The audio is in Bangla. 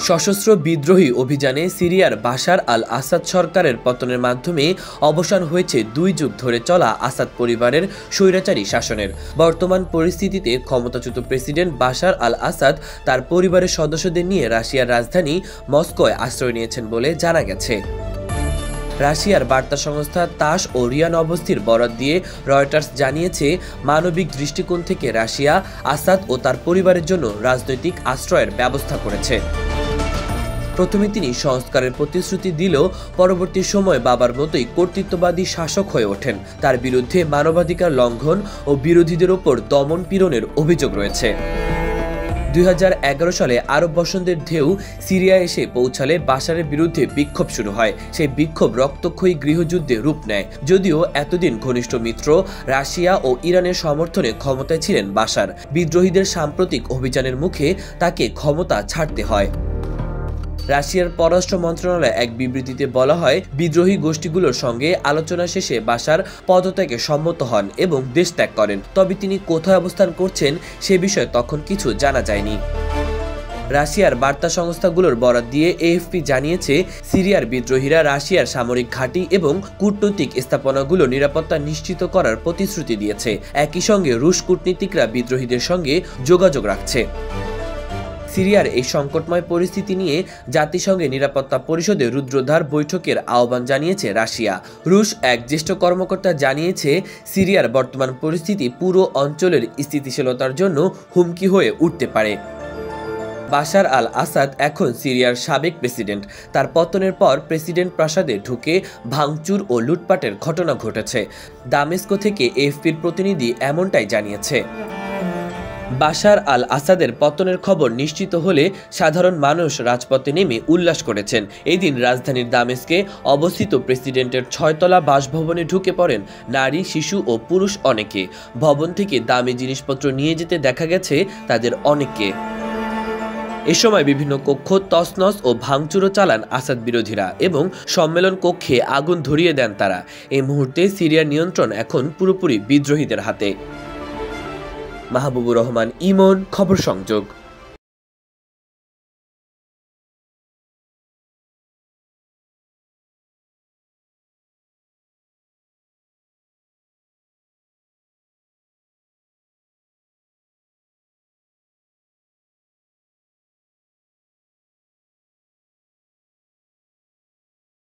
সশস্ত্র বিদ্রোহী অভিযানে সিরিয়ার বাশার আল আসাদ সরকারের পতনের মাধ্যমে অবসান হয়েছে 2 যুগ ধরে চলা আসাদ পরিবারের স্বৈরাচারী শাসনের। বর্তমান পরিস্থিতিতে ক্ষমতাচ্যুত প্রেসিডেন্ট বাশার আল আসাদ তার পরিবারের সদস্যদের নিয়ে রাশিয়ার রাজধানী মস্কোয় আশ্রয় নিয়েছেন বলে জানা গেছে। রাশিয়ার বার্তা সংস্থা তাস ও রিয়া নভস্তির বরাত দিয়ে রয়টার্স জানিয়েছে, মানবিক দৃষ্টিকোণ থেকে রাশিয়া আসাদ ও তার পরিবারের জন্য রাজনৈতিক আশ্রয়ের ব্যবস্থা করেছে। প্রথমে তিনি সংস্কারের প্রতিশ্রুতি দিলেও পরবর্তী সময়ে বাবার মতোই কর্তৃত্ববাদী শাসক হয়ে ওঠেন। তার বিরুদ্ধে মানবাধিকার লঙ্ঘন ও বিরোধীদের ওপর দমন পীড়নের অভিযোগ রয়েছে। 2011 সালে আরব বসন্তের ঢেউ সিরিয়ায় এসে পৌঁছালে বাশারের বিরুদ্ধে বিক্ষোভ শুরু হয়। সেই বিক্ষোভ রক্তক্ষয়ী গৃহযুদ্ধে রূপ নেয়। যদিও এতদিন ঘনিষ্ঠ মিত্র রাশিয়া ও ইরানের সমর্থনে ক্ষমতায় ছিলেন বাশার, বিদ্রোহীদের সাম্প্রতিক অভিযানের মুখে তাকে ক্ষমতা ছাড়তে হয়। রাশিয়ার পররাষ্ট্র মন্ত্রণালয় এক বিবৃতিতে বলা হয়, বিদ্রোহী গোষ্ঠীগুলোর সঙ্গে আলোচনা শেষে বাশার পদত্যাগে সম্মত হন এবং দেশ ত্যাগ করেন। তবে তিনি কোথায় অবস্থান করছেন সে বিষয়ে তখন কিছু জানা যায়নি। রাশিয়ার বার্তা সংস্থাগুলোর বরাত দিয়ে এএফপি জানিয়েছে, সিরিয়ার বিদ্রোহীরা রাশিয়ার সামরিক ঘাঁটি এবং কূটনৈতিক স্থাপনাগুলো নিরাপত্তা নিশ্চিত করার প্রতিশ্রুতি দিয়েছে। একই সঙ্গে রুশ কূটনীতিকরা বিদ্রোহীদের সঙ্গে যোগাযোগ রাখছে। সিরিয়ার এই সংকটময় পরিস্থিতি নিয়ে জাতিসংঘের নিরাপত্তা পরিষদে রুদ্রদ্বার বৈঠকের আহ্বান জানিয়েছে রাশিয়া। রুশ এক জ্যেষ্ঠ কর্মকর্তা জানিয়েছে, সিরিয়ার বর্তমান পরিস্থিতি পুরো অঞ্চলের স্থিতিশীলতার জন্য হুমকি হয়ে উঠতে পারে। বাশার আল আসাদ এখন সিরিয়ার সাবেক প্রেসিডেন্ট। তার পতনের পর প্রেসিডেন্ট প্রাসাদে ঢুকে ভাঙচুর ও লুটপাটের ঘটনা ঘটেছে। দামেস্কো থেকে এএফপির প্রতিনিধি এমনটাই জানিয়েছে। বাশার আল আসাদের পতনের খবর নিশ্চিত হলে সাধারণ মানুষ রাজপথে নেমে উল্লাস করেছেন। এদিন রাজধানীর দামেস্কে অবস্থিত প্রেসিডেন্টের 6তলা বাসভবনে ঢুকে পড়েন নারী, শিশু ও পুরুষ অনেকে। ভবন থেকে দামি জিনিসপত্র নিয়ে যেতে দেখা গেছে তাদের অনেককে। এ সময় বিভিন্ন কক্ষ তছনছ ও ভাঙচুরও চালান আসাদ বিরোধীরা এবং সম্মেলন কক্ষে আগুন ধরিয়ে দেন তারা। এই মুহূর্তে সিরিয়ার নিয়ন্ত্রণ এখন পুরোপুরি বিদ্রোহীদের হাতে। মাহবুবুর রহমান ইমন, খবর সংযোগ।